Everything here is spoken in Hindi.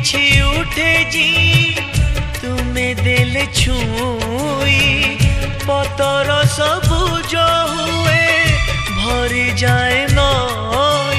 କିଛି ଉଠେ ଜି ତୁମେ ଦେଲେ ଛୁଇଁ ପତର ସବୁଜ ହୁଏ ଭରି ଯାଏ ନଈ